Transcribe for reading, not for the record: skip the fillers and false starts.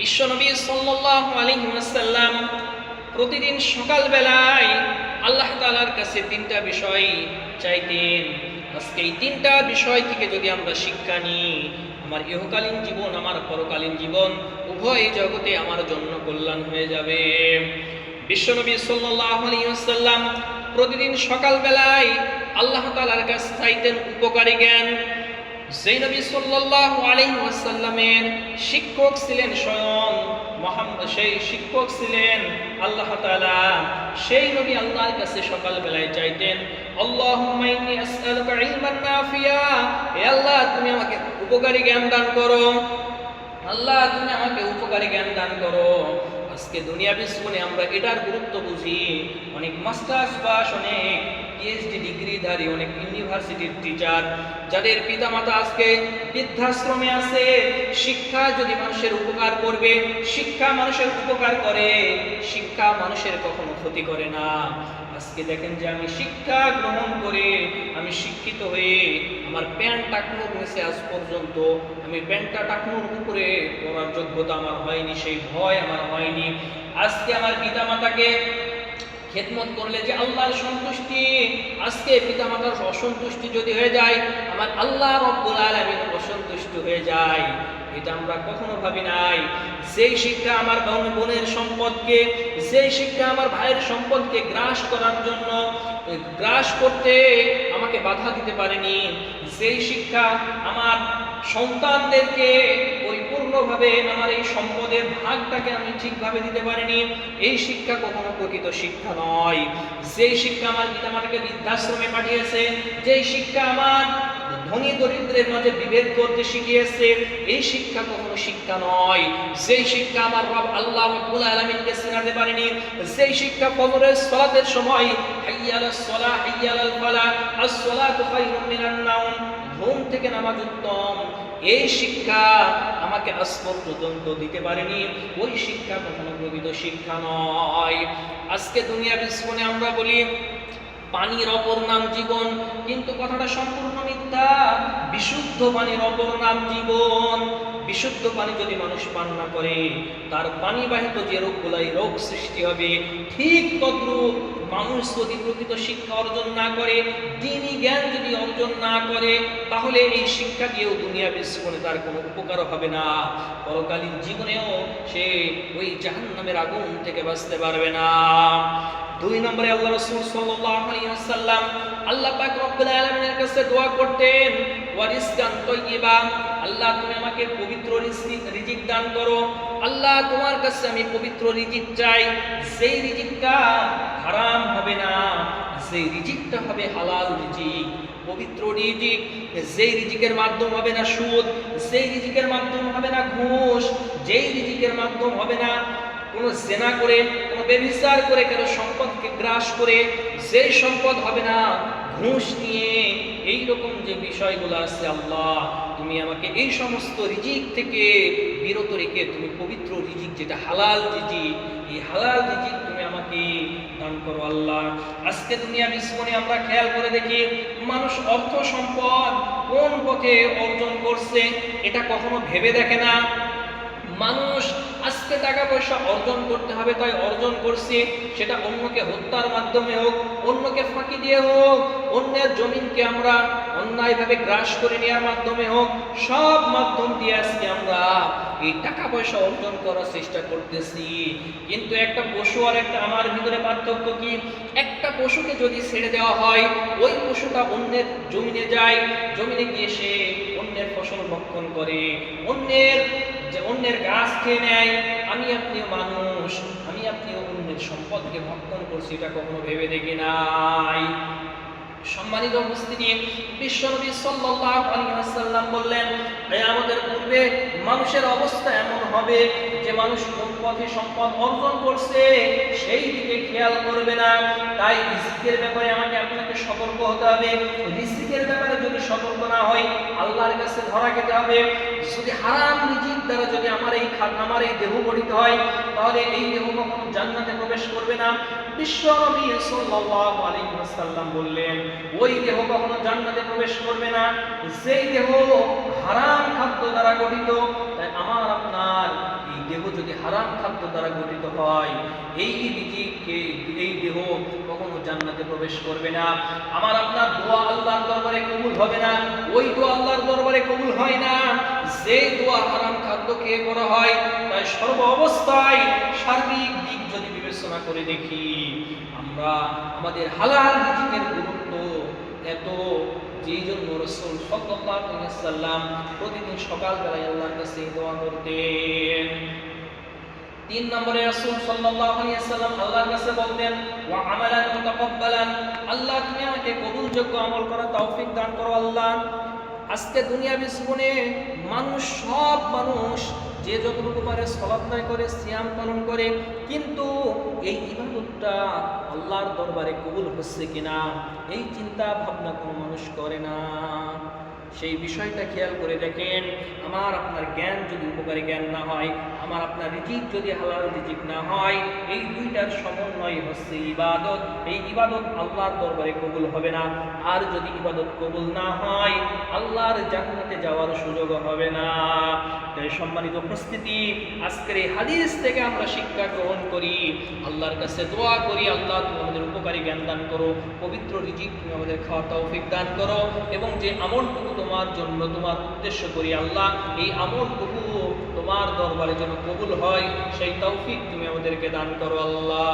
বিশ্বনবী সাল্লাল্লাহু আলাইহি ওয়াসাল্লাম প্রতিদিন সকালবেলায় আল্লাহ তাআলার কাছে তিনটা বিষয় চাইতেন। আজকে এই তিনটা বিষয় থেকে যদি আমরা শিক্ষা নিই, আমার ইহকালীন জীবন, আমার পরকালীন জীবন উভয় জগতে আমার জন্য কল্যাণ হয়ে যাবে। বিশ্বনবী সাল্লাল্লাহু আলাইহি ওয়াসাল্লাম প্রতিদিন সকালবেলায় আল্লাহ তাআলার কাছে চাইতেন উপকারী জ্ঞান। সেই নবী সাল্লাল্লাহু আলাইহি ওয়াসাল্লামের শিক্ষক ছিলেন স্বয়ং মুহাম্মদ, সেই শিক্ষক ছিলেন আল্লাহ তাআলা। সেই নবী আল্লাহর কাছে সকালবেলায় চাইতেন, আল্লাহুম্মা ইন্নী আসআলুকা ইলমান নাফিয়া, হে আল্লাহ তুমি আমাকে উপকারী জ্ঞান দান করো, আল্লাহ তুমি আমাকে উপকারী জ্ঞান দান করো। আজকে দুনিয়া জীবনে আমরা এটার গুরুত্ব বুঝি। অনেক মাস্টার্স পাস, অনেক পিএইচডি ডিগ্রিধারী, অনেক ইউনিভার্সিটির টিচার, যাদের পিতামাতা আজকে বৃদ্ধাশ্রমে আছে। শিক্ষা যদি মানুষের উপকার করবে, শিক্ষা মানুষের উপকার করে, শিক্ষা মানুষের কখনো ক্ষতি করে না। আজকে দেখেন যে আমি শিক্ষা গ্রহণ করে, আমি শিক্ষিত হয়ে আমার প্যান্ট টাকনোর নিচে আজ পর্যন্ত আমি প্যান্টটা টাকনোর উপরে পড়ার যোগ্যতা আমার হয়নি, সেই ভয় আমার হয়নি। আজকে আমার পিতামাতাকে খেদমত করলে যে আল্লাহর সন্তুষ্টি, আজকে পিতামাতার অসন্তুষ্টি যদি হয়ে যায়, আমার আল্লাহ রব্বুল আলামিন অসন্তুষ্ট হয়ে যায়, এটা আমরা কখনো ভাবি নাই। যেই শিক্ষা আমার বোনের সম্পদকে, যেই শিক্ষা আমার ভাইয়ের সম্পদকে গ্রাস করার জন্য, গ্রাস করতে আমাকে বাধা দিতে পারেনি, যেই শিক্ষা আমার সন্তানদেরকে পরিপূর্ণভাবে আমার এই সম্পদের ভাগটাকে আমি ঠিকভাবে দিতে পারিনি, এই শিক্ষা কখনো প্রকৃত শিক্ষা নয়। যেই শিক্ষা আমার পিতামাতাকে বৃদ্ধাশ্রমে পাঠিয়েছে, যেই শিক্ষা আমার ধনী দরিদ্রের মাঝে বিভেদ করতে শিখিয়েছে, এই শিক্ষা কখনো শিক্ষা নয়। যেই শিক্ষা আমার রব আল্লাহ রাব্বুল আলামিনকে চিনাতে পারেনি, যেই শিক্ষা ফজরের সালাতের সময় হাইয়া আলাস সালাহ হাইয়া আলাল ফালাহ আস-সালাতু খায়রুম মিনান নাওম, ঘুম থেকে নামাজ উত্তম, এই শিক্ষা আমাকে আজ পর্যন্ত দিতে পারেনি, ওই শিক্ষা কখনো প্রকৃত শিক্ষা নয়। আজকে দুনিয়া জীবনে আমরা বলি পানির অপর নাম জীবন, কিন্তু কথাটা সম্পূর্ণ মিথ্যা। বিশুদ্ধ পানির অপর নাম জীবন। বিশুদ্ধ পানি যদি মানুষ পান না করে, তার পানি বাহিত যে রোগগুলাই রোগ সৃষ্টি হবে, ঠিক তদ্রূপ মানুষ যদি প্রকৃত শিক্ষা অর্জন না করে, দ্বীনি জ্ঞান যদি অর্জন না করে, তাহলে এই শিক্ষা দিয়েও দুনিয়া জীবনে তার কোনো উপকার হবে না, পরকালীন জীবনেও সে ওই জাহান্নামের আগুন থেকে বাঁচতে পারবে না। দুই নম্বরে আল্লাহ রাসূল সাল্লাল্লাহু আলাইহি ওয়াসাল্লাম আল্লাহ পাক রব্বুল আলামিনের কাছে দোয়া করতেন, ওয়ারিজকান তাইয়্যিবা, আল্লাহ তুমি আমাকে পবিত্র রিজিক দান করো। আল্লাহ তোমার কাছে আমি পবিত্র রিজিক চাই, যেই রিজিকটা হারাম হবে না, যেই রিজিকটা হবে হালাল রিজিক, পবিত্র রিজিক, যেই রিজিকের মাধ্যম হবে না সুদ, যেই রিজিকের মাধ্যম হবে না ঘুষ, যেই রিজিকের মাধ্যম হবে না কোনো জেনা করে, কোনো ব্যভিচার করে, কারো সম্পদকে গ্রাস করে, যেই সম্পদ হবে না ঘুষ নিয়ে, এই রকম যে বিষয়গুলো আছে, আল্লাহ তুমি আমাকে এই সমস্ত রিজিক থেকে বিরত রেখে তুমি পবিত্র রিজিক, যেটা হালাল রিজিক, এই হালাল রিজিক তুমি আমাকে দান করো আল্লাহ। আজকে দুনিয়া জীবনে আমরা খেয়াল করে দেখি, মানুষ অর্থ সম্পদ কোন পথে অর্জন করছে এটা কখনো ভেবে দেখে না। মানুষ আজকে টাকা পয়সা অর্জন করতে হবে তাই অর্জন করছে, সেটা অন্যকে হত্যার মাধ্যমে হোক, অন্যকে ফাঁকি দিয়ে হোক, অন্যের জমিনকে আমরা অন্যায়ভাবে গ্রাস করে নেওয়ার মাধ্যমে হোক, সব মাধ্যম দিয়ে আজকে আমরা এই টাকা পয়সা অর্জন করার চেষ্টা করতেছি। কিন্তু একটা পশু আর একটা আমার ভিতরে পার্থক্য কি? একটা পশুকে যদি ছেড়ে দেওয়া হয়, ওই পশুটা অন্যের জমিনে যায়, জমিনে গিয়ে সে অন্যের ফসল ভক্ষণ করে, অন্যের গাছ খেয়ে নেয়। আমি আপনিও মানুষ, আমি আপনিও অন্যের সম্পদকে ভক্ষণ করছি, এটা কখনো ভেবে দেখি নাই। সম্মানিত উপস্থিতি, বিশ্বনবী সাল্লাল্লাহু আলাইহি ওয়াসাল্লাম বললেন, কিয়ামতের পূর্বে মানুষের অবস্থা এমন হবে যে মানুষ কোন পথে সম্পদ অর্জন করছে সেই দিকে খেয়াল করবে না। তাই রিজিকের ব্যাপারে আমাকে আপনাকে সতর্ক হতে হবে। রিজিকের ব্যাপারে যদি সতর্ক না হই, আল্লাহর কাছে ধরা খেতে হবে। যদি হারাম রিজিক দ্বারা যদি আমার এই দেহ গঠিত হয়, তাহলে এই দেহ কখনো জান্নাতে প্রবেশ করবে না। বিশ্বনবী সাল্লাল্লাহু আলাইহি ওয়াসাল্লাম বললেন, ওই দেহ কখনো জান্নাতে প্রবেশ করবে না যেই দেহ হারাম খাদ্য দ্বারা গঠিত। তাই আমার আপনার এই দেহ যদি হারাম খাদ্য দ্বারা গঠিত হয়, এই রিজিককে, এই দেহ কখনো জান্নাতে প্রবেশ করবে না। আমার আপনার দোয়া আল্লাহর দরবারে কবুল হবে না। ওই দোয়া আল্লাহর দরবারে কবুল হয় না যে দোয়া হারাম খাদ্য খেয়ে করা হয়। তাই সর্ব অবস্থায় সার্বিক দিক যদি বিবেচনা করে দেখি, আমরা আমাদের হালাল রিজিকের গুরুত্ব এত, যেই জন্য রাসূল সাল্লাল্লাহু আলাইহি ওয়াসাল্লাম প্রতিদিন সকালবেলায় আল্লাহর কাছে দোয়া করতেন। 3 নম্বরে রাসূল সাল্লাল্লাহু আলাইহি ওয়াসাল্লাম আল্লাহর কাছে বলতেন, ওয়া আমালান মুতাকাব্বালান, আল্লাহ তুমি আমাকে কবুলযোগ্য আমল করার তৌফিক দান করো আল্লাহ। আজকে দুনিয়াবী জীবনে সব মানুষ যে যতটুকু পারে সালাত আদায় করে, সিয়াম পালন করে, কিন্তু এই ইবাদতটা আল্লাহর দরবারে কবুল হচ্ছে কিনা এই চিন্তা ভাবনা কোনো মানুষ করে না। সেই বিষয়টা খেয়াল করে দেখেন, আমার আপনার জ্ঞান যদি উপকারী জ্ঞান না হয়, আমার আপনার রিজিক যদি হালাল রিজিক না হয়, এই দুইটার সমন্বয় হচ্ছে ইবাদত। এই ইবাদত আল্লাহর দরবারে কবুল হবে না। আর যদি ইবাদত কবুল না হয়, আল্লাহর জান্নাতে যাওয়ার সুযোগ হবে না। তাই সম্মানিত উপস্থিতি, আজকের এই হাদিস থেকে আমরা শিক্ষা গ্রহণ করি, আল্লাহর কাছে দোয়া করি, আল্লাহ তুমি আমাদের উপকারী জ্ঞান দান করো, পবিত্র রিজিক তুমি আমাদের খাওয়া তৌফিক দান করো, এবং যে আমলটুকু তোমার জন্য, তোমার উদ্দেশ্য করি আল্লাহ, এই আমলটুকু তোমার দরবারে যেন কবুল হয়, সেই তৌফিক তুমি আমাদেরকে দান করো আল্লাহ।